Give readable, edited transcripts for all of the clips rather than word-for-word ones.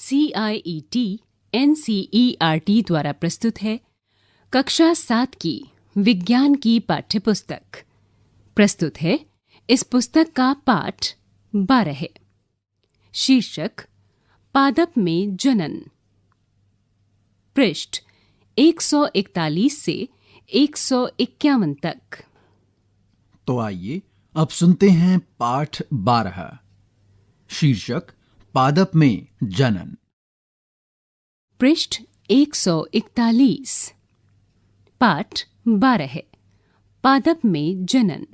CIET NCERT द्वारा प्रस्तुत है कक्षा 7 की विज्ञान की पाठ्यपुस्तक। प्रस्तुत है इस पुस्तक का पाठ 12 है। शीर्षक पादप में जनन। पृष्ठ 141 से 151 तक। तो आइए अब सुनते हैं पाठ 12। शीर्षक पादप में जनन। पृष्ठ 141। पाठ 12 है। पादप में जनन।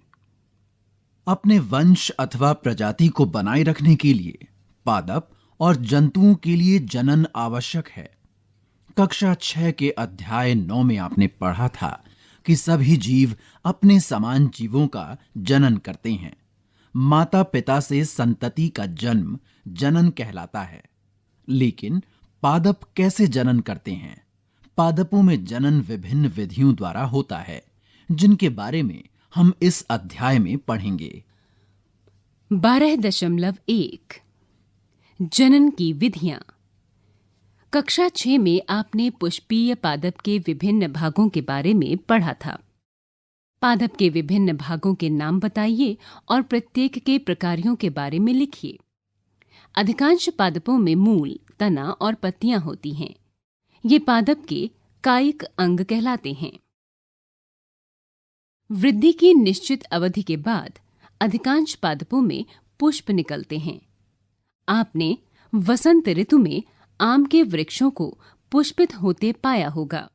अपने वंश अथवा प्रजाति को बनाए रखने के लिए पादप और जंतुओं के लिए जनन आवश्यक है। कक्षा 6 के अध्याय 9 में आपने पढ़ा था कि सभी जीव अपने समान जीवों का जनन करते हैं। माता पिता से संतति का जन्म जनन कहलाता है। लेकिन पादप कैसे जनन करते हैं? पादपों में जनन विभिन्न विधियों द्वारा होता है, जिनके बारे में हम इस अध्याय में पढ़ेंगे। 12.1 जनन की विधियां। कक्षा 6 में आपने पुष्पीय पादप के विभिन्न भागों के बारे में पढ़ा था। पादप के विभिन्न भागों के नाम बताइए और प्रत्येक के प्रकारों के बारे में लिखिए। अधिकांश पादपों में मूल, तना और पत्तियां होती हैं। ये पादप के कायिक अंग कहलाते हैं। वृद्धि की निश्चित अवधि के बाद अधिकांश पादपों में पुष्प निकलते हैं। आपने वसंत ऋतु में आम के वृक्षों को पुष्पित होते पाया होगा।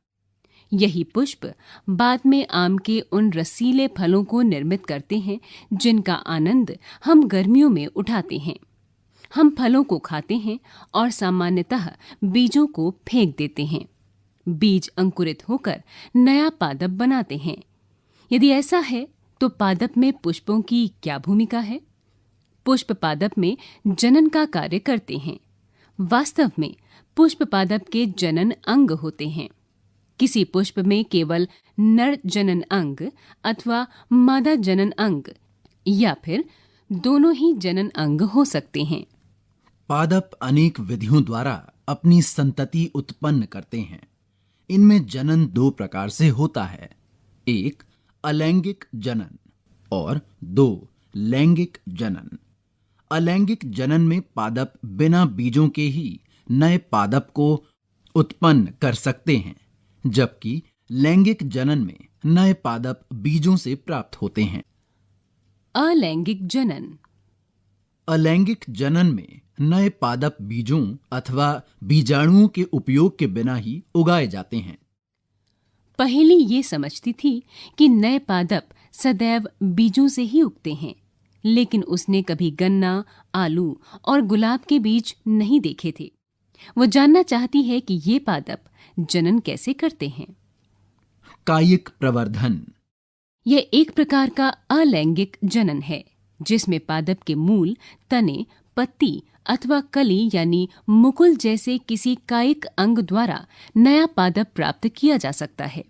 यही पुष्प बाद में आम के उन रसीले फलों को निर्मित करते हैं जिनका आनंद हम गर्मियों में उठाते हैं। हम फलों को खाते हैं और सामान्यतः बीजों को फेंक देते हैं। बीज अंकुरित होकर नया पादप बनाते हैं। यदि ऐसा है तो पादप में पुष्पों की क्या भूमिका है? पुष्प पादप में जनन का कार्य करते हैं। वास्तव में पुष्प पादप के जनन अंग होते हैं। किसी पुष्प में केवल नर जनन अंग अथवा मादा जनन अंग या फिर दोनों ही जनन अंग हो सकते हैं। पादप अनेक विधियों द्वारा अपनी संतति उत्पन्न करते हैं। इनमें जनन 2 प्रकार से होता है। 1 अलैंगिक जनन और 2 लैंगिक जनन। अलैंगिक जनन में पादप बिना बीजों के ही नए पादप को उत्पन्न कर सकते हैं, जबकि लैंगिक जनन में नए पादप बीजों से प्राप्त होते हैं। अलैंगिक जनन। अलैंगिक जनन में नए पादप बीजों अथवा बीजाणुओं के उपयोग के बिना ही उगाए जाते हैं। पहली ये समझती थी कि नए पादप सदैव बीजों से ही उगते हैं, लेकिन उसने कभी गन्ना, आलू और गुलाब के बीज नहीं देखे थे। वो जानना चाहती है कि ये पादप जनन कैसे करते हैं। कायिक प्रवर्धन। यह एक प्रकार का अलैंगिक जनन है, जिसमें पादप के मूल, तने, पत्ती अथवा कली यानी मुकुल जैसे किसी कायिक अंग द्वारा नया पादप प्राप्त किया जा सकता है।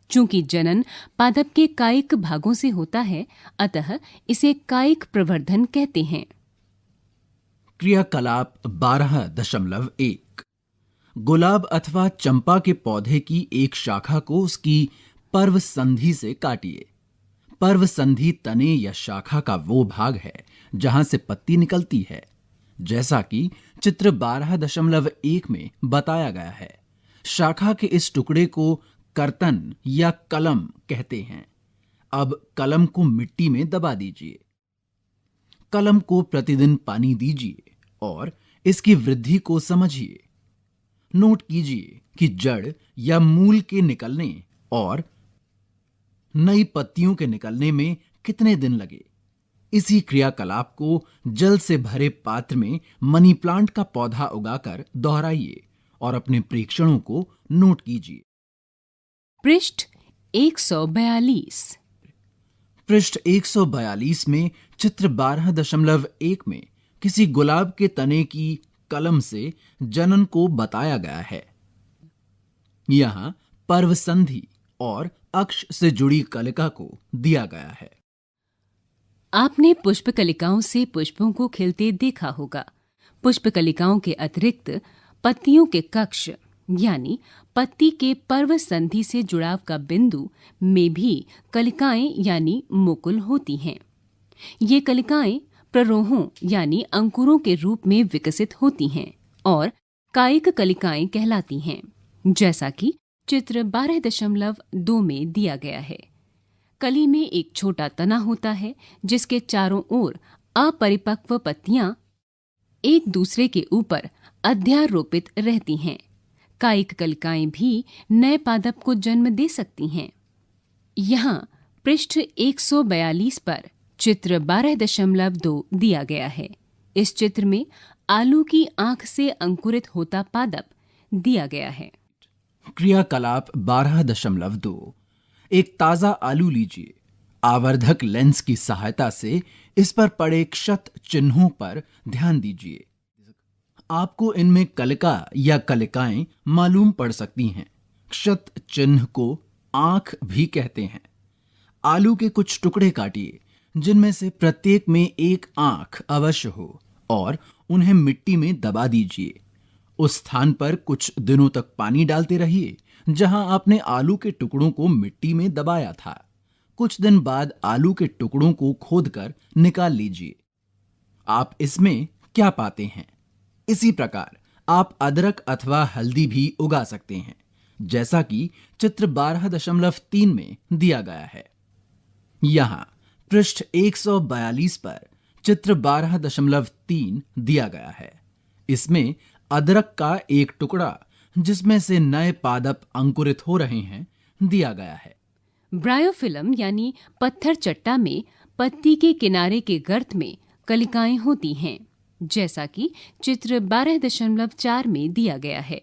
चूंकि जनन पादप के कायिक भागों से होता है, अतः इसे कायिक प्रवर्धन कहते हैं। क्रियाकलाप 12.1 गुलाब अथवा चंपा के पौधे की एक शाखा को उसकी पर्व संधि से काटिए। पर्व संधि तने या शाखा का वो भाग है जहां से पत्ती निकलती है, जैसा कि चित्र 12.1 में बताया गया है। शाखा के इस टुकड़े को कर्तन या कलम कहते हैं। अब कलम को मिट्टी में दबा दीजिए। कलम को प्रतिदिन पानी दीजिए और इसकी वृद्धि को समझिए। नोट कीजिए कि जड़ या मूल के निकलने और नई पत्तियों के निकलने में कितने दिन लगे। इसी क्रियाकलाप को जल से भरे पात्र में मनी प्लांट का पौधा उगाकर दोहराइए और अपने प्रेक्षणों को नोट कीजिए। पृष्ठ 142। पृष्ठ 142 में चित्र 12.1 में किसी गुलाब के तने की कलम से जनन को बताया गया है। यहां पर्व संधि और अक्ष से जुड़ी कलिका को दिया गया है। आपने पुष्प कलिकाओं से पुष्पों को खिलते देखा होगा। पुष्प कलिकाओं के अतिरिक्त पत्तियों के कक्ष यानी पत्ती के पर्व संधि से जुड़ाव का बिंदु में भी कलिकाएं यानी मुकुल होती हैं। ये कलिकाएं प्ररोहों यानी अंकुरों के रूप में विकसित होती हैं और कायिक कलिकाएं कहलाती हैं, जैसा कि चित्र 12.2 में दिया गया है। कली में एक छोटा तना होता है जिसके चारों ओर अपरिपक्व पत्तियां एक दूसरे के ऊपर अध्यारोपित रहती हैं। कायिक कलिकाएं भी नए पादप को जन्म दे सकती हैं। यहाँ पृष्ठ 142 पर चित्र 12.2 दिया गया है। इस चित्र में आलू की आंख से अंकुरित होता पादप दिया गया है। क्रियाकलाप 12.2 एक ताजा आलू लीजिए। आवर्धक लेंस की सहायता से इस पर पड़े क्षत चिन्हों पर ध्यान दीजिए। आपको इनमें कलिका या कलिकाएं मालूम पड़ सकती हैं। क्षत चिन्ह को आंख भी कहते हैं। आलू के कुछ टुकड़े काटिए जिनमें से प्रत्येक में एक आंख अवश्य हो और उन्हें मिट्टी में दबा दीजिए। उस स्थान पर कुछ दिनों तक पानी डालते रहिए जहां आपने आलू के टुकड़ों को मिट्टी में दबाया था। कुछ दिन बाद आलू के टुकड़ों को खोदकर निकाल लीजिए। आप इसमें क्या पाते हैं? इसी प्रकार आप अदरक अथवा हल्दी भी उगा सकते हैं, जैसा कि चित्र 12.3 में दिया गया है। यहां पृष्ठ 142 पर चित्र 12.3 दिया गया है। इसमें अदरक का एक टुकड़ा जिसमें से नए पादप अंकुरित हो रहे हैं दिया गया है। ब्रायोफिलम यानी पत्थर चट्टा में पत्ती के किनारे के गर्त में कलिकाएं होती हैं, जैसा कि चित्र 12.4 में दिया गया है।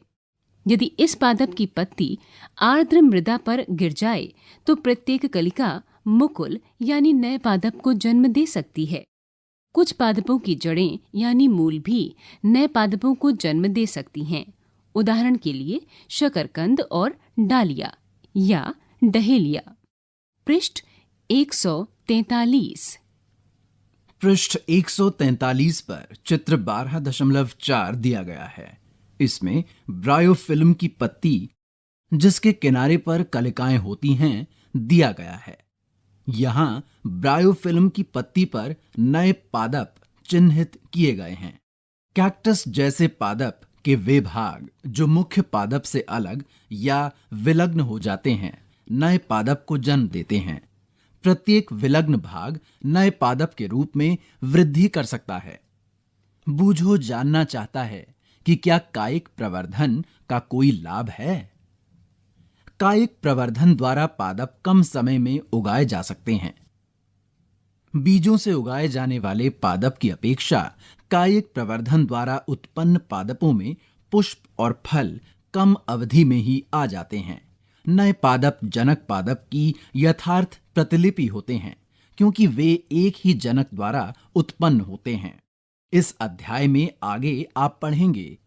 यदि इस पादप की पत्ती आर्द्र मृदा पर गिर जाए तो प्रत्येक कलिका मुकुल यानी नए पादप को जन्म दे सकती है। कुछ पादपों की जड़ें यानी मूल भी नए पादपों को जन्म दे सकती हैं। उदाहरण के लिए शकरकंद और डालिया या डहेलिया। पृष्ठ 143। पृष्ठ 143 पर चित्र 12.4 दिया गया है। इसमें ब्रायोफिल्म की पत्ती जिसके किनारे पर कलिकाएं होती हैं दिया गया है। यहां ब्रायोफिल्म की पत्ती पर नए पादप चिन्हित किए गए हैं। कैक्टस जैसे पादप के वे भाग जो मुख्य पादप से अलग या विलग्न हो जाते हैं नए पादप को जन्म देते हैं। प्रत्येक विलग्न भाग नए पादप के रूप में वृद्धि कर सकता है। बूझो जानना चाहता है कि क्या कायिक प्रवर्धन का कोई लाभ है? कायिक प्रवर्धन द्वारा पादप कम समय में उगाए जा सकते हैं। बीजों से उगाए जाने वाले पादप की अपेक्षा कायिक प्रवर्धन द्वारा उत्पन्न पादपों में पुष्प और फल कम अवधि में ही आ जाते हैं। नए पादप जनक पादप की यथार्थ प्रतिलिपि होते हैं क्योंकि वे एक ही जनक द्वारा उत्पन्न होते हैं। इस अध्याय में आगे आप पढ़ेंगे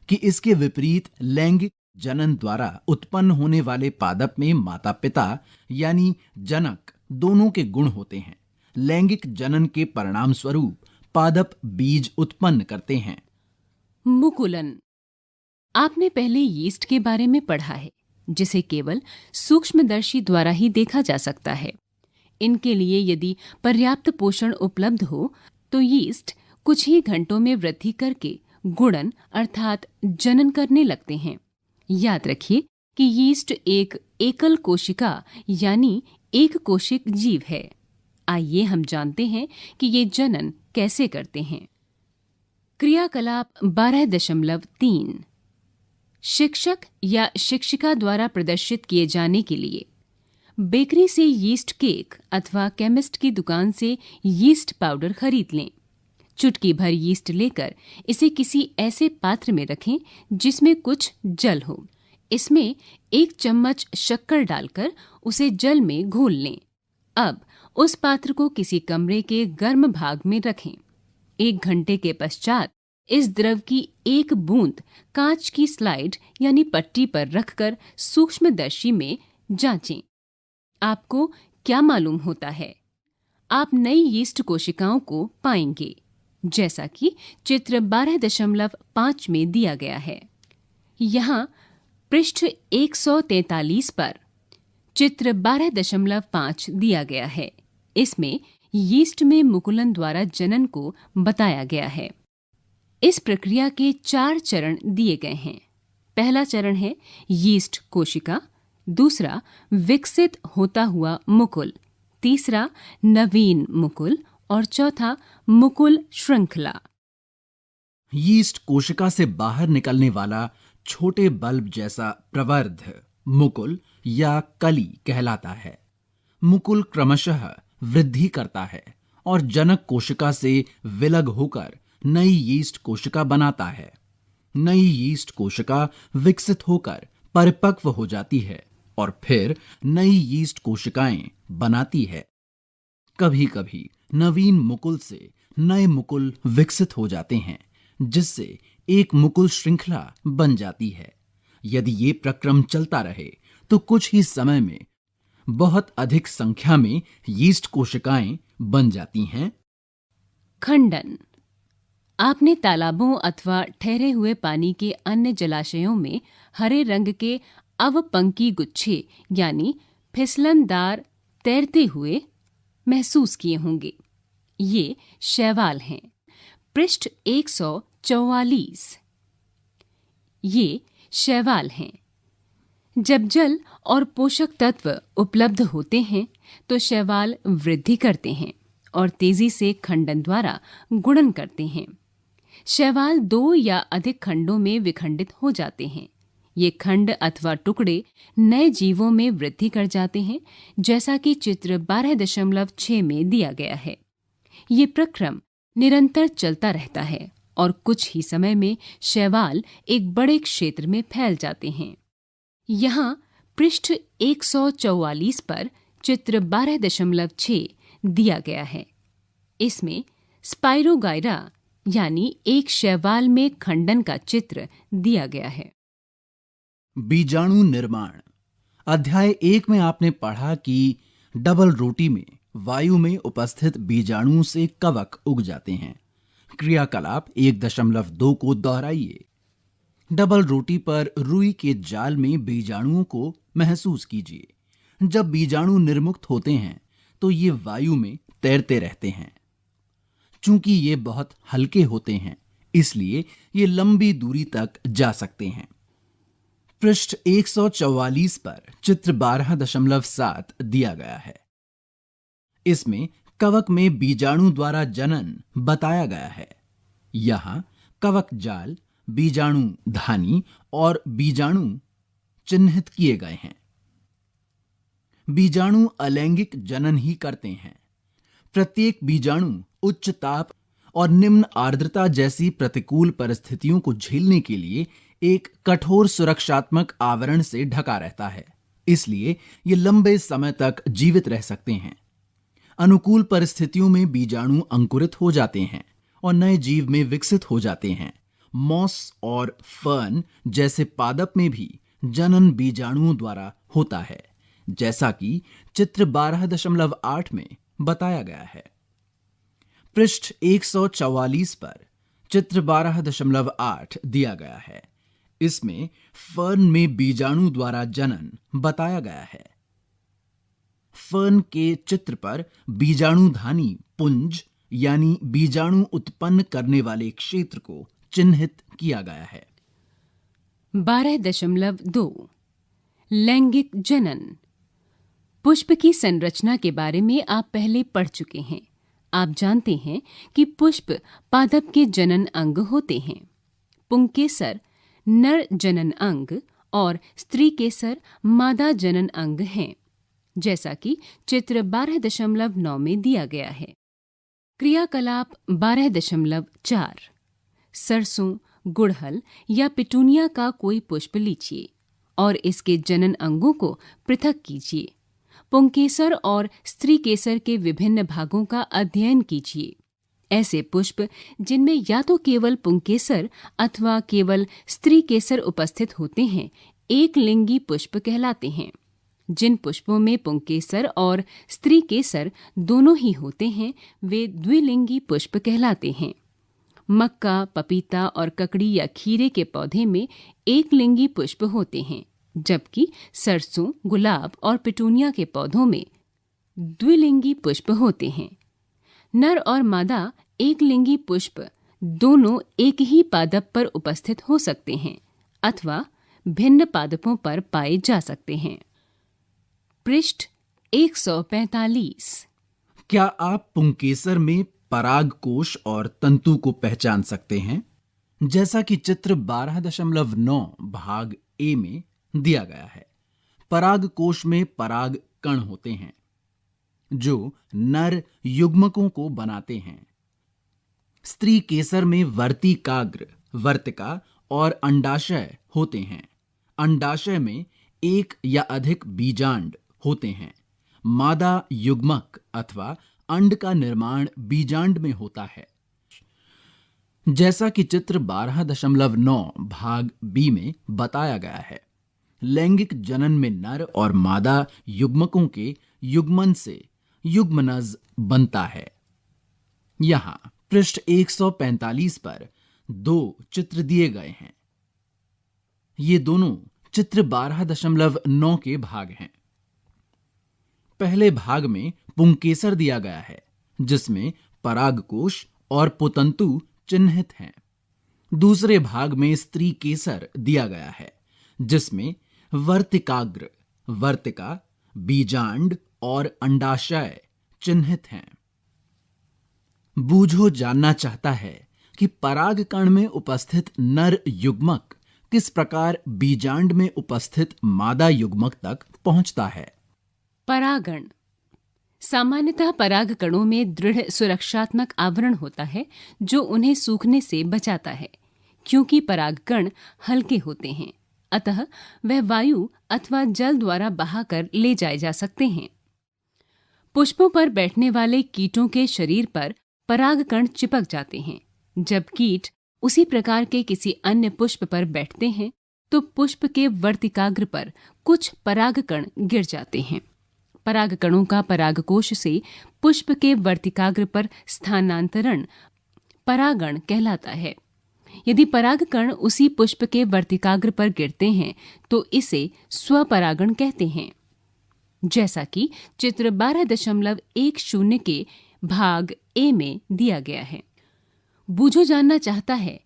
कि इसके विपरीत लैंगिक जनन द्वारा उत्पन्न होने वाले पादप में माता पिता यानी जनक दोनों के गुण होते हैं। लैंगिक जनन के परिणाम स्वरूप पादप बीज उत्पन्न करते हैं। मुकुलन। आपने पहले यीस्ट के बारे में पढ़ा है, जिसे केवल सूक्ष्मदर्शी द्वारा ही देखा जा सकता है। इनके लिए यदि पर्याप्त पोषण उपलब्ध हो तो यीस्ट कुछ ही घंटों में वृद्धि करके गुणन अर्थात जनन करने लगते हैं। याद रखिए कि यीस्ट एक एकल कोशिका यानी एक कोशिक जीव है। आइए हम जानते हैं कि ये जनन कैसे करते हैं। क्रियाकलाप 12.3 शिक्षक या शिक्षिका द्वारा प्रदर्शित किए जाने के लिए बेकरी से यीस्ट केक अथवा केमिस्ट की दुकान से यीस्ट पाउडर खरीद लें। चुटकी भर यीस्ट लेकर इसे किसी ऐसे पात्र में रखें जिसमें कुछ जल हो। इसमें 1 चम्मच शक्कर डालकर उसे जल में घोल लें। अब उस पात्र को किसी कमरे के गर्म भाग में रखें। 1 घंटे के पश्चात इस द्रव की 1 बूंद कांच की स्लाइड यानी पट्टी पर रखकर सूक्ष्मदर्शी में जांचें। आपको क्या मालूम होता है? आप नई यीस्ट कोशिकाओं को पाएंगे जैसा कि चित्र 12.5 में दिया गया है। यहाँ पृष्ठ 143 पर चित्र 12.5 दिया गया है। इसमें यीस्ट में मुकुलन द्वारा जनन को बताया गया है। इस प्रक्रिया के 4 चरण दिए गए हैं। पहला चरण है यीस्ट कोशिका, दूसरा विकसित होता हुआ मुकुल, तीसरा नवीन मुकुल और चौथा मुकुल श्रृंखला। यीस्ट कोशिका से बाहर निकलने वाला छोटे बल्ब जैसा प्रवर्ध मुकुल या कली कहलाता है। मुकुल क्रमशः वृद्धि करता है और जनक कोशिका से विलग होकर नई यीस्ट कोशिका बनाता है। नई यीस्ट कोशिका विकसित होकर परिपक्व हो जाती है और फिर नई यीस्ट कोशिकाएं बनाती है। कभी-कभी नवीन मुकुल से नए मुकुल विकसित हो जाते हैं, जिससे एक मुकुल श्रृंखला बन जाती है। यदि ये प्रक्रम चलता रहे तो कुछ ही समय में बहुत अधिक संख्या में यीस्ट कोशिकाएं बन जाती हैं। खंडन। आपने तालाबों अथवा ठहरे हुए पानी के अन्य जलाशयों में हरे रंग के अवपंकी गुच्छे यानी फिसलनदार तैरते हुए महसूस किए होंगे। ये शैवाल हैं। पृष्ठ 144। ये शैवाल हैं। जब जल और पोषक तत्व उपलब्ध होते हैं तो शैवाल वृद्धि करते हैं और तेजी से खंडन द्वारा गुणन करते हैं। शैवाल 2 या अधिक खंडों में विखंडित हो जाते हैं। ये खंड अथवा टुकड़े नए जीवों में वृद्धि कर जाते हैं, जैसा कि चित्र 12.6 में दिया गया है। ये प्रक्रम निरंतर चलता रहता है और कुछ ही समय में शैवाल एक बड़े क्षेत्र में फैल जाते हैं। यहाँ पृष्ठ 144 पर चित्र 12.6 दिया गया है। इसमें स्पाइरोगाइरा यानी एक शैवाल में खंडन का चित्र दिया गया है। बीजाणु निर्माण। अध्याय 1 में आपने पढ़ा कि डबल रोटी में वायु में उपस्थित बीजाणुओं से कवक उग जाते हैं। क्रियाकलाप 1.2 को दोहराइए। डबल रोटी पर रुई के जाल में बीजाणुओं को महसूस कीजिए। जब बीजाणु निर्मुक्त होते हैं तो ये वायु में तैरते रहते हैं। चूंकि ये बहुत हल्के होते हैं, इसलिए ये लंबी दूरी तक जा सकते हैं। पृष्ठ 144 पर चित्र 12.7 दिया गया है। इसमें कवक में बीजाणु द्वारा जनन बताया गया है। यहां कवक जाल, बीजाणु धानी और बीजाणु चिन्हित किए गए हैं। बीजाणु अलैंगिक जनन ही करते हैं। प्रत्येक बीजाणु उच्च ताप और निम्न आर्द्रता जैसी प्रतिकूल परिस्थितियों को झेलने के लिए एक कठोर सुरक्षात्मक आवरण से ढका रहता है। इसलिए ये लंबे समय तक जीवित रह सकते हैं। अनुकूल परिस्थितियों में बीजाणु अंकुरित हो जाते हैं और नए जीव में विकसित हो जाते हैं। मॉस और फर्न जैसे पादप में भी जनन बीजाणुओं द्वारा होता है, जैसा कि चित्र 12.8 में बताया गया है। पृष्ठ 144 पर चित्र 12.8 दिया गया है। इसमें फर्न में बीजाणु द्वारा जनन बताया गया है। फर्न के चित्र पर बीजाणुधानी पुंज यानी बीजाणु उत्पन्न करने वाले क्षेत्र को चिन्हित किया गया है। 12.2 लैंगिक जनन। पुष्प की संरचना के बारे में आप पहले पढ़ चुके हैं। आप जानते हैं कि पुष्प पादप के जनन अंग होते हैं। पुंकेसर नर जनन अंग और स्त्री केसर मादा जनन अंग हैं, जैसा कि चित्र 12.9 में दिया गया है। क्रियाकलाप 12.4 सरसों, गुड़हल या पिटूनिया का कोई पुष्प लीजिए और इसके जनन अंगों को पृथक कीजिए। पुंकेसर और स्त्री केसर के विभिन्न भागों का अध्ययन कीजिए। ऐसे पुष्प जिनमें या तो केवल पुंकेसर अथवा केवल स्त्री केसर उपस्थित होते हैं, एक लिंगी पुष्प कहलाते हैं। जिन पुष्पों में पुंकेसर और स्त्री केसर दोनों ही होते हैं, वे द्विलिंगी पुष्प कहलाते हैं। मक्का, पपीता और ककड़ी या खीरे के पौधे में एक लिंगी पुष्प होते हैं, जबकि सरसों, गुलाब और पिटूनिया के पौधों में द्विलिंगी पुष्प होते हैं। नर और मादा एक लिंगी पुष्प दोनों एक ही पादप पर उपस्थित हो सकते हैं अथवा भिन्न पादपों पर पाए जा सकते हैं। पृष्ठ 145। क्या आप पुंकेसर में परागकोश और तंतु को पहचान सकते हैं? जैसा कि चित्र 12.9 भाग ए में दिया गया है। परागकोश में पराग कण होते हैं जो नर युग्मकों को बनाते हैं। स्त्री केसर में वर्तिकाग्र, वर्तिका और अंडाशय होते हैं। अंडाशय में एक या अधिक बीजांड होते हैं। मादा युग्मक अथवा अंड का निर्माण बीजांड में होता है। जैसा कि चित्र 12.9 भाग बी में बताया गया है, लैंगिक जनन में नर और मादा युग्मकों के युग्मन से युग्मनज बनता है। यहां पृष्ठ 145 पर 2 चित्र दिए गए हैं। ये दोनों चित्र 12.9 के भाग हैं। पहले भाग में पुंकेसर दिया गया है जिसमें परागकोश और पुतंतु चिन्हित हैं। दूसरे भाग में स्त्री केसर दिया गया है जिसमें वर्तिकाग्र, वर्तिका, बीजांड और अंडाशय चिन्हित हैं। बूझो जानना चाहता है कि परागकण में उपस्थित नर युग्मक किस प्रकार बीजांड में उपस्थित मादा युग्मक तक पहुंचता है। परागण। सामान्यतः परागकणों में दृढ़ सुरक्षात्मक आवरण होता है जो उन्हें सूखने से बचाता है। क्योंकि परागकण हल्के होते हैं, अतः वह वायु अथवा जल द्वारा बहाकर ले जाए जा सकते हैं। पुष्पों पर बैठने वाले कीटों के शरीर पर परागकण चिपक जाते हैं। जब कीट उसी प्रकार के किसी अन्य पुष्प पर बैठते हैं तो पुष्प के वर्तिकाग्र पर कुछ परागकण गिर जाते हैं। परागकणों का परागकोश से पुष्प के वर्तिकाग्र पर स्थानांतरण परागण कहलाता है। यदि परागकण उसी पुष्प के वर्तिकाग्र पर गिरते हैं तो इसे स्वपरागण कहते हैं। जैसा कि चित्र 12.10 के भाग ए में दिया गया है। बूझो जानना चाहता है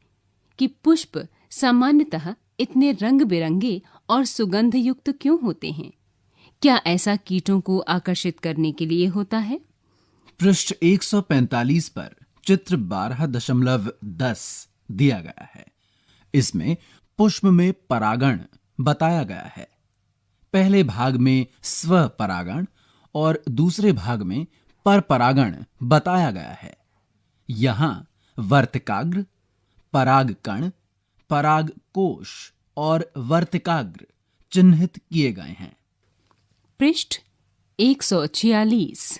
कि पुष्प सामान्यतः इतने रंग बिरंगे और सुगंध युक्त क्यों होते हैं? क्या ऐसा कीटों को आकर्षित करने के लिए होता है? पृष्ठ 145 पर चित्र 12.10 दिया गया है। इसमें पुष्प में परागण बताया गया है। पहले भाग में स्वपरागण और दूसरे भाग में परपरागण बताया गया है। यहां वर्तिकाग्र, परागकण, परागकोश और वर्तिकाग्र चिन्हित किए गए हैं। पृष्ठ 146।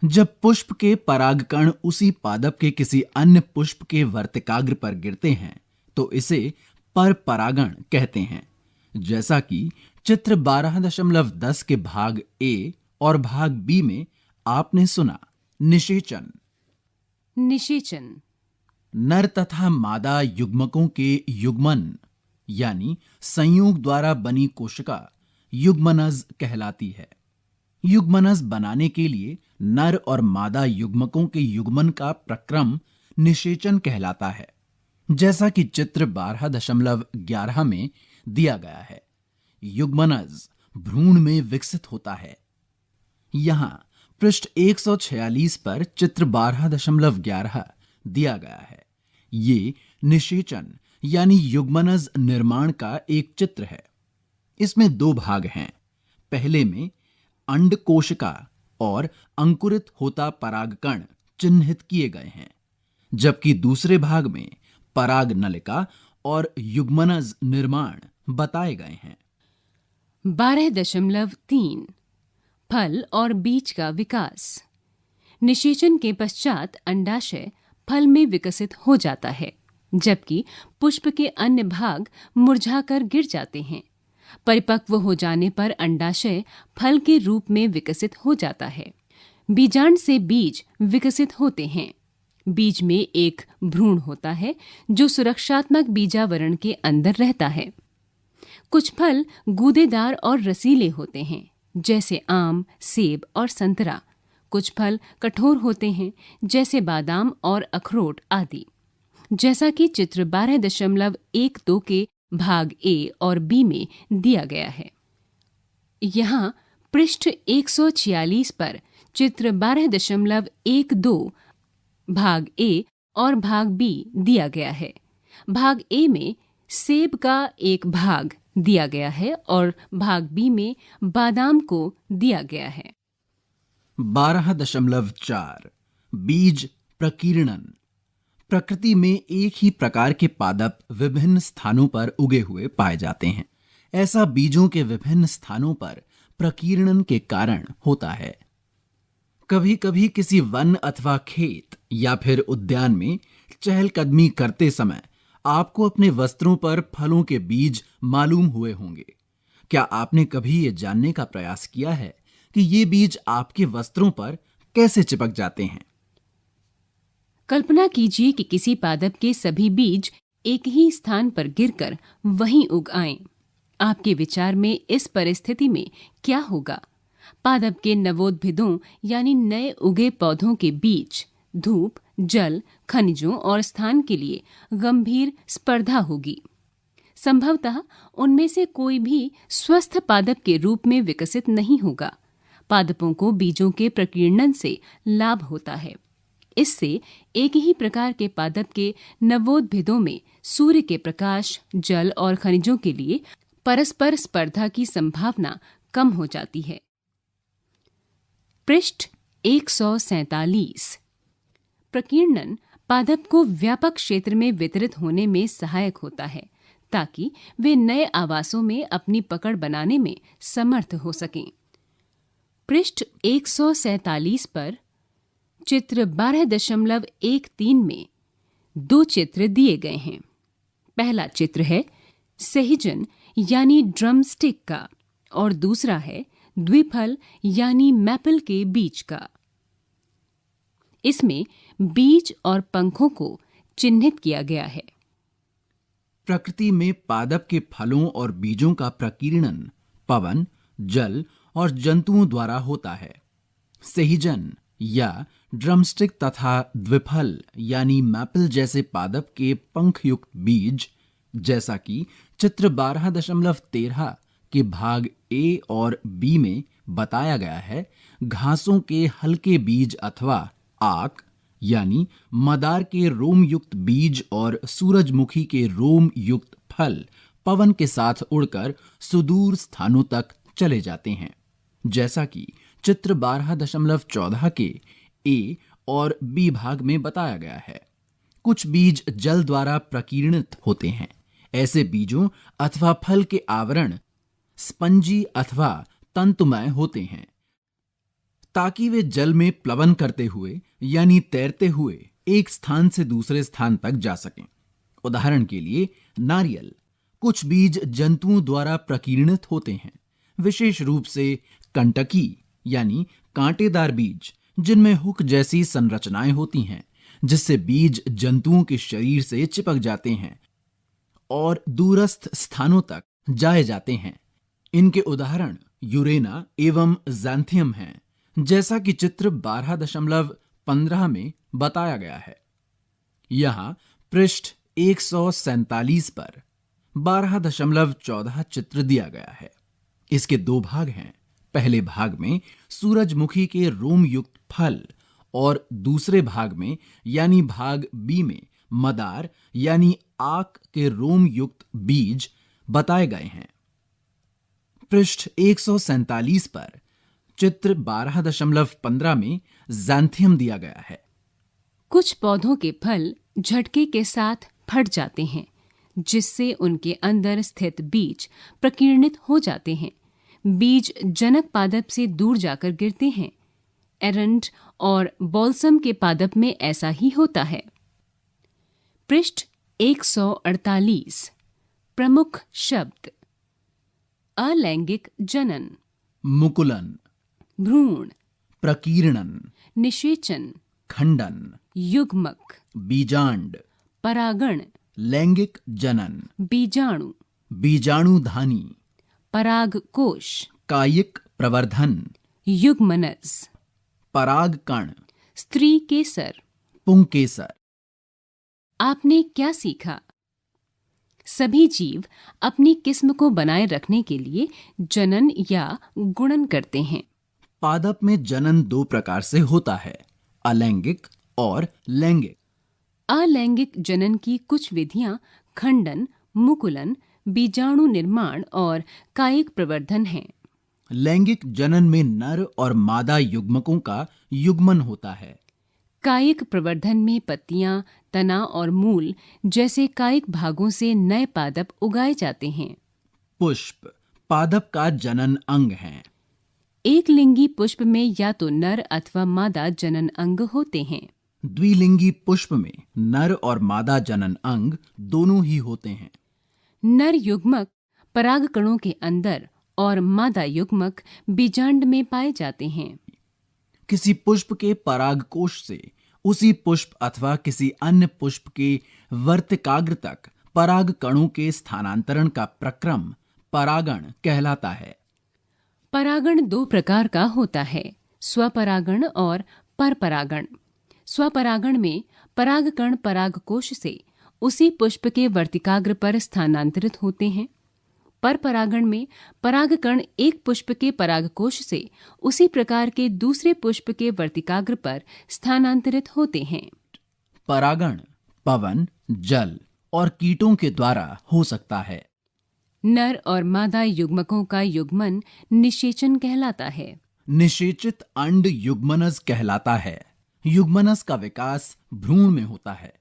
जब पुष्प के परागकण उसी पादप के किसी अन्य पुष्प के वर्तिकाग्र पर गिरते हैं तो इसे परपरागण कहते हैं। जैसा कि चित्र 12.10 के भाग ए और भाग बी में आपने सुना। निषेचन। निषेचन नर तथा मादा युग्मकों के युग्मन यानी संयोग द्वारा बनी कोशिका युग्मनज कहलाती है। युग्मनज बनाने के लिए नर और मादा युग्मकों के युग्मन का प्रक्रम निषेचन कहलाता है। जैसा कि चित्र 12.11 में दिया गया है, युग्मनज भ्रूण में विकसित होता है। यहां पृष्ठ 146 पर चित्र 12.11 दिया गया है। ये निषेचन यानी युग्मनज निर्माण का एक चित्र है। इसमें 2 भाग हैं। पहले में अंड कोशिका और अंकुरित होता परागकण चिन्हित किए गए हैं, जबकि दूसरे भाग में पराग नलिका और युग्मनज निर्माण बताए गए हैं। 12.3 फल और बीज का विकास। निषेचन के पश्चात अंडाशय फल में विकसित हो जाता है, जबकि पुष्प के अन्य भाग मुरझाकर गिर जाते हैं। परिपक्व हो जाने पर अंडाशय फल के रूप में विकसित हो जाता है। बीजांड से बीज विकसित होते हैं। बीज में एक भ्रूण होता है जो सुरक्षात्मक बीजावरण के अंदर रहता है। कुछ फल गूदेदार और रसीले होते हैं, जैसे आम, सेब और संतरा। कुछ फल कठोर होते हैं, जैसे बादाम और अखरोट आदि। जैसा कि चित्र 12.12 के भाग ए और बी में दिया गया है। यहाँ पृष्ठ 146 पर चित्र 12.12 भाग ए और भाग बी दिया गया है। भाग ए में सेब का एक भाग दिया गया है और भाग बी में बादाम को दिया गया है। 12.4 बीज प्रकीर्णन। प्रकृति में एक ही प्रकार के पादप विभिन्न स्थानों पर उगे हुए पाए जाते हैं। ऐसा बीजों के विभिन्न स्थानों पर प्रकीर्णन के कारण होता है। कभी कभी किसी वन अथवा खेत या फिर उद्यान में चहलकदमी करते समय आपको अपने वस्त्रों पर फलों के बीज मालूम हुए होंगे। क्या आपने कभी ये जानने का प्रयास किया है कि ये बीज आपके वस्त्रों पर कैसे चिपक जाते हैं? कल्पना कीजिए कि किसी पादप के सभी बीज एक ही स्थान पर गिरकर वहीं उग आएं। आपके विचार में इस परिस्थिति में क्या होगा? पादप के नवोद्भिदों यानी नए उगे पौधों के बीच धूप, जल, खनिजों और स्थान के लिए गंभीर स्पर्धा होगी। संभवतः उनमें से कोई भी स्वस्थ पादप के रूप में विकसित नहीं होगा। पादपों को बीजों के प्रकीर्णन से लाभ होता है। इससे एक ही प्रकार के पादप के नवोद्भिदों में सूर्य के प्रकाश, जल और खनिजों के लिए परस्पर स्पर्धा की संभावना कम हो जाती है। पृष्ठ 147। प्रकीर्णन पादप को व्यापक क्षेत्र में वितरित होने में सहायक होता है ताकि वे नए आवासों में अपनी पकड़ बनाने में समर्थ हो सकें। पृष्ठ 147 पर चित्र 12.13 में 2 चित्र दिए गए हैं। पहला चित्र है सहीजन यानी ड्रमस्टिक का और दूसरा है द्विफल यानी मैपल के बीज का। इसमें बीज और पंखों को चिन्हित किया गया है। प्रकृति में पादप के फलों और बीजों का प्रकीर्णन पवन, जल और जंतुओं द्वारा होता है। सहीजन या ड्रमस्टिक तथा द्विफल यानी मैपल जैसे पादप के पंखयुक्त बीज, जैसा कि चित्र 12.13 के भाग ए और बी में बताया गया है, घासों के हल्के बीज अथवा आक यानी मदार के रोम युक्त बीज और सूरजमुखी के रोम युक्त फल पवन के साथ उड़कर सुदूर स्थानों तक चले जाते हैं। जैसा कि चित्र 12.14 के ए और बी भाग में बताया गया है। कुछ बीज जल द्वारा प्रकीर्णित होते हैं। ऐसे बीजों अथवा फल के आवरण स्पंजी अथवा तंतुमय होते हैं ताकि वे जल में प्लवन करते हुए यानी तैरते हुए एक स्थान से दूसरे स्थान तक जा सकें। उदाहरण के लिए नारियल। कुछ बीज जंतुओं द्वारा प्रकीर्णित होते हैं, विशेष रूप से कंटकी यानी कांटेदार बीज, जिनमें हुक जैसी संरचनाएं होती हैं, जिससे बीज जंतुओं के शरीर से चिपक जाते हैं और दूरस्थ स्थानों तक जाए जाते हैं। इनके उदाहरण यूरेना एवं ज़ैंथियम हैं, जैसा कि चित्र 12.15 में बताया गया है। यहाँ पृष्ठ 147 पर 12.14 चित्र दिया गया है। इसके 2 भाग हैं। पहले भाग में सूरजमुखी के रोम युक्त फल और दूसरे भाग में यानी भाग बी में मदार यानी आक के रोम युक्त बीज बताए गए हैं। पृष्ठ 147 पर चित्र 12.15 में ज़ैंथियम दिया गया है। कुछ पौधों के फल झटके के साथ फट जाते हैं, जिससे उनके अंदर स्थित बीज प्रकीर्णित हो जाते हैं। बीज जनक पादप से दूर जाकर गिरते हैं। एरंड और बॉल्सम के पादप में ऐसा ही होता है। पृष्ठ 148। प्रमुख शब्द: अलैंगिक जनन, मुकुलन, भ्रूण, प्रकीर्णन, निषेचन, खंडन, युग्मक, बीजांड, परागण, लैंगिक जनन, बीजाणु, बीजाणुधानी, परागकोश, कायिक प्रवर्धन, युग्मनज, परागकण, स्त्री केसर। पुंकेसर। आपने क्या सीखा? सभी जीव अपनी किस्म को बनाए रखने के लिए जनन या गुणन करते हैं। पादप में जनन दो प्रकार से होता है, अलैंगिक और लैंगिक। अलैंगिक जनन की कुछ विधियां खंडन, मुकुलन, बीजाणु निर्माण और कायिक प्रवर्धन हैं। लैंगिक जनन में नर और मादा युग्मकों का युग्मन होता है। कायिक प्रवर्धन में पत्तियां, तना और मूल जैसे कायिक भागों से नए पादप उगाए जाते हैं। पुष्प पादप का जनन अंग है। एक लिंगी पुष्प में या तो नर अथवा मादा जनन अंग होते हैं। द्विलिंगी पुष्प में नर और मादा जनन अंग दोनों ही होते हैं। नर युग्मक परागकणों के अंदर और मादा युग्मक बीजांड में पाए जाते हैं। किसी पुष्प के परागकोश से उसी पुष्प अथवा किसी अन्य पुष्प के वर्तिकाग्र तक पराग कणों के स्थानांतरण का प्रक्रम परागण कहलाता है। परागण दो प्रकार का होता है, स्वपरागण और परपरागण। स्वपरागण में परागकण परागकोश से उसी पुष्प के वर्तिकाग्र पर स्थानांतरित होते हैं। परपरागण में परागकण एक पुष्प के परागकोश से उसी प्रकार के दूसरे पुष्प के वर्तिकाग्र पर स्थानांतरित होते हैं। परागण पवन, जल और कीटों के द्वारा हो सकता है। नर और मादा युग्मकों का युग्मन निषेचन कहलाता है। निषेचित अंड युग्मनज कहलाता है। युग्मनज का विकास भ्रूण में होता है।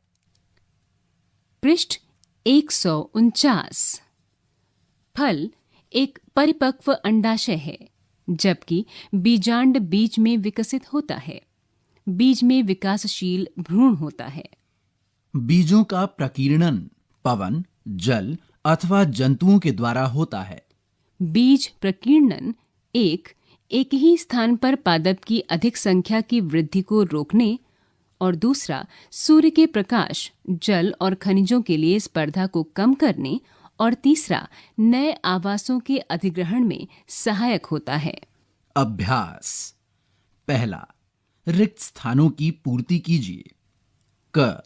पृष्ठ 149। फल एक परिपक्व अंडाशय है, जबकि बीजांड बीज में विकसित होता है। बीज में विकासशील भ्रूण होता है। बीजों का प्रकीर्णन पवन, जल अथवा जंतुओं के द्वारा होता है। बीज प्रकीर्णन एक ही स्थान पर पादप की अधिक संख्या की वृद्धि को रोकने और दूसरा सूर्य के प्रकाश, जल और खनिजों के लिए स्पर्धा को कम करने और तीसरा नए आवासों के अधिग्रहण में सहायक होता है। अभ्यास। पहला, रिक्त स्थानों की पूर्ति कीजिए। क,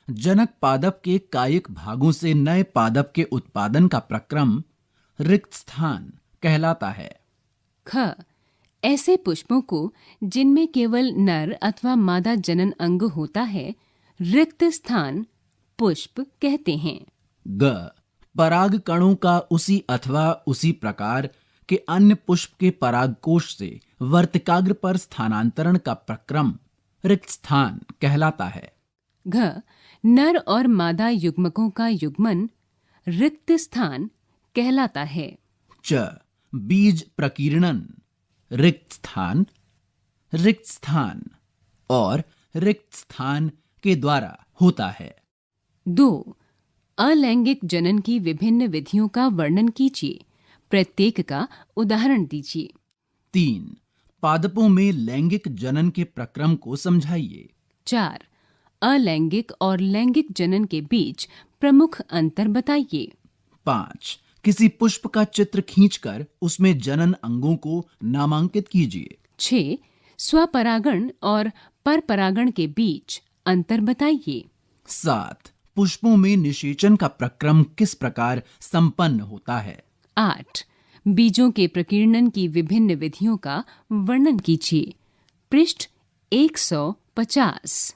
जनक पादप के कायिक भागों से नए पादप के उत्पादन का प्रक्रम रिक्त स्थान कहलाता है। ख, ऐसे पुष्पों को जिनमें केवल नर अथवा मादा जनन अंग होता है रिक्त स्थान पुष्प कहते हैं। ग, पराग कणों का उसी अथवा उसी प्रकार के अन्य पुष्प के परागकोश से वर्तिकाग्र पर स्थानांतरण का प्रक्रम रिक्त स्थान कहलाता है। घ, नर और मादा युग्मकों का युग्मन रिक्त स्थान कहलाता है। च, बीज प्रकीर्णन रिक्त स्थान और रिक्त स्थान के द्वारा होता है। 2. अलैंगिक जनन की विभिन्न विधियों का वर्णन कीजिए। प्रत्येक का उदाहरण दीजिए। 3. पादपों में लैंगिक जनन के प्रक्रम को समझाइए। 4. अलैंगिक और लैंगिक जनन के बीच प्रमुख अंतर बताइए। 5. किसी पुष्प का चित्र खींचकर उसमें जनन अंगों को नामांकित कीजिए। 6. स्वपरागण और परपरागण के बीच अंतर बताइए। 7. पुष्पों में निषेचन का प्रक्रम किस प्रकार संपन्न होता है। 8. बीजों के प्रकीर्णन की विभिन्न विधियों का वर्णन कीजिए। पृष्ठ 150।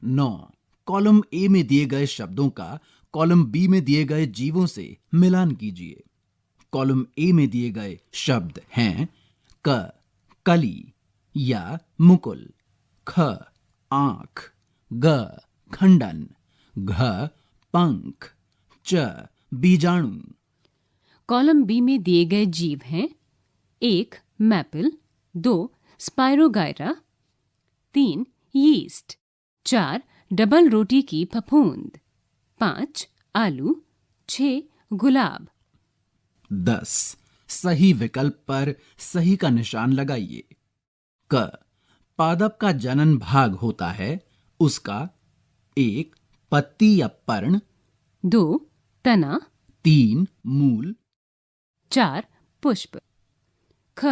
9. कॉलम ए में दिए गए शब्दों का कॉलम बी में दिए गए जीवों से मिलान कीजिए। कॉलम ए में दिए गए शब्द हैं क, कली या मुकुल, ख, आंख, ग, खंडन, घ, पंख, च, बीजाणु। कॉलम बी में दिए गए जीव हैं 1. मैपल, 2. स्पायरोगायरा, 3. यीस्ट, 4. डबल रोटी की फफूंद, 5. आलू, 6. गुलाब। 10. सही विकल्प पर सही का निशान लगाइए। क, पादप का जनन भाग होता है उसका 1. पत्ती या पर्ण, 2. तना, 3. मूल, 4. पुष्प। ख.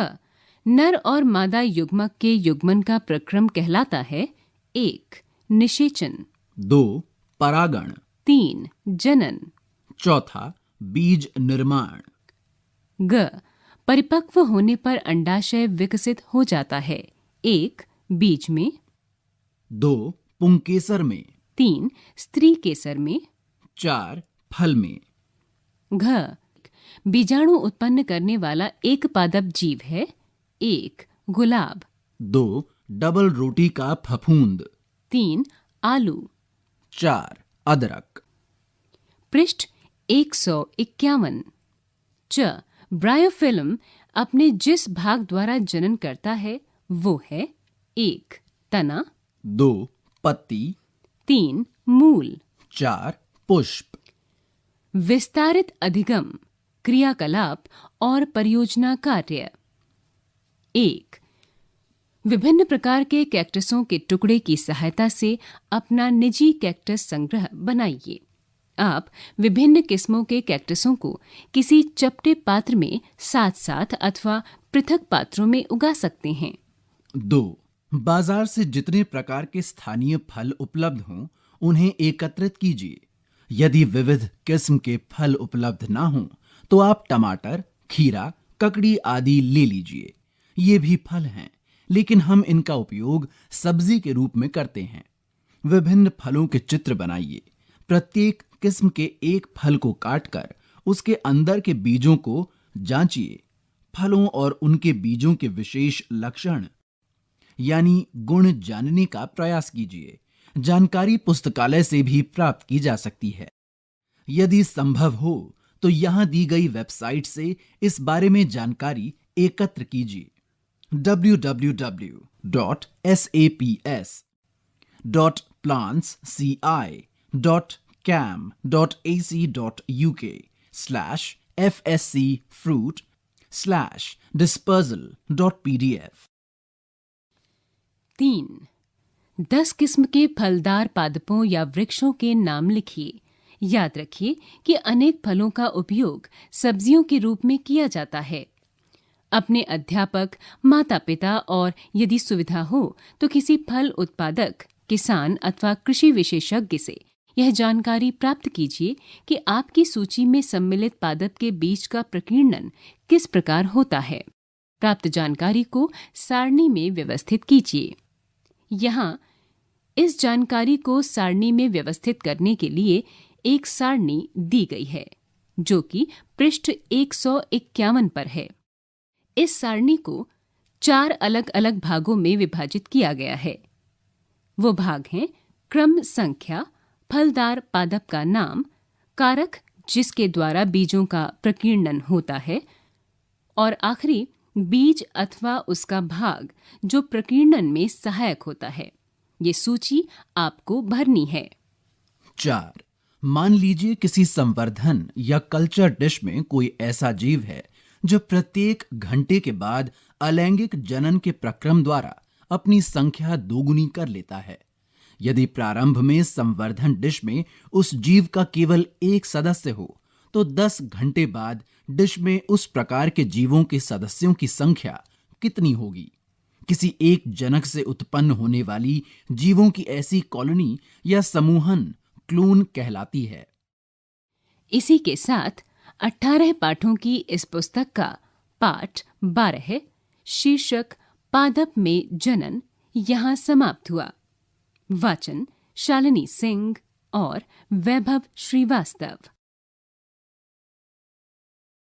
नर और मादा युग्मक के युग्मन का प्रक्रम कहलाता है 1. निषेचन, 2. परागण, 3. जनन, 4. बीज निर्माण, ग. परिपक्व होने पर अंडाशय विकसित हो जाता है 1. बीज में, 2. पुंकेसर में, 3. स्त्री केसर में, 4. फल में, घ. बीजाणु उत्पन्न करने वाला एक पादप जीव है 1. गुलाब, 2. डबल रोटी का फफूंद, 3. आलू। 4. अदरक। पृष्ठ 151। च. ब्रायोफिल्म अपने जिस भाग द्वारा जनन करता है वो है 1. तना, 2. पत्ती, 3. मूल, 4. पुष्प। विस्तारित अधिगम, क्रियाकलाप और परियोजना कार्य। 1. विभिन्न प्रकार के कैक्टसों के टुकड़े की सहायता से अपना निजी कैक्टस संग्रह बनाइए। आप विभिन्न किस्मों के कैक्टसों को किसी चपटे पात्र में साथ साथ अथवा पृथक पात्रों में उगा सकते हैं। 2. बाजार से जितने प्रकार के स्थानीय फल उपलब्ध हों उन्हें एकत्रित कीजिए। यदि विविध किस्म के फल उपलब्ध ना हों तो आप टमाटर, खीरा, ककड़ी आदि ले लीजिए। ये भी फल हैं, लेकिन हम इनका उपयोग सब्जी के रूप में करते हैं। विभिन्न फलों के चित्र बनाइए। प्रत्येक किस्म के एक फल को काटकर उसके अंदर के बीजों को जांचिए। फलों और उनके बीजों के विशेष लक्षण यानी गुण जानने का प्रयास कीजिए। जानकारी पुस्तकालय से भी प्राप्त की जा सकती है। यदि संभव हो तो यहां दी गई वेबसाइट से इस बारे में जानकारी एकत्र कीजिए। www.sapps.plants.ci.uk/fscfruit/dispersal.pdf। 3. 10 किस्म के फलदार पादपों या वृक्षों के नाम लिखिए। याद रखिए कि अनेक फलों का उपयोग सब्जियों के रूप में किया जाता है। अपने अध्यापक, माता पिता और यदि सुविधा हो तो किसी फल उत्पादक, किसान अथवा कृषि विशेषज्ञ से यह जानकारी प्राप्त कीजिए कि आपकी सूची में सम्मिलित पादप के बीज का प्रकीर्णन किस प्रकार होता है। प्राप्त जानकारी को सारणी में व्यवस्थित कीजिए। यहाँ इस जानकारी को सारणी में व्यवस्थित करने के लिए एक सारणी दी गई है जो कि पृष्ठ 151 पर है। इस सारणी को 4 अलग अलग भागों में विभाजित किया गया है। वो भाग हैं क्रम संख्या, फलदार पादप का नाम, कारक जिसके द्वारा बीजों का प्रकीर्णन होता है और आखिरी बीज अथवा उसका भाग जो प्रकीर्णन में सहायक होता है। ये सूची आपको भरनी है। 4. मान लीजिए किसी संवर्धन या कल्चर डिश में कोई ऐसा जीव है जो प्रत्येक घंटे के बाद अलैंगिक जनन के प्रक्रम द्वारा अपनी संख्या दोगुनी कर लेता है। यदि प्रारंभ में संवर्धन डिश में उस जीव का केवल एक सदस्य हो तो 10 घंटे बाद डिश में उस प्रकार के जीवों के सदस्यों की संख्या कितनी होगी? किसी एक जनक से उत्पन्न होने वाली जीवों की ऐसी कॉलोनी या समूहन क्लोन कहलाती है। इसी के साथ 18 पाठों की इस पुस्तक का पाठ 12 शीर्षक पादप में जनन यहाँ समाप्त हुआ। वाचन शालिनी सिंह और वैभव श्रीवास्तव।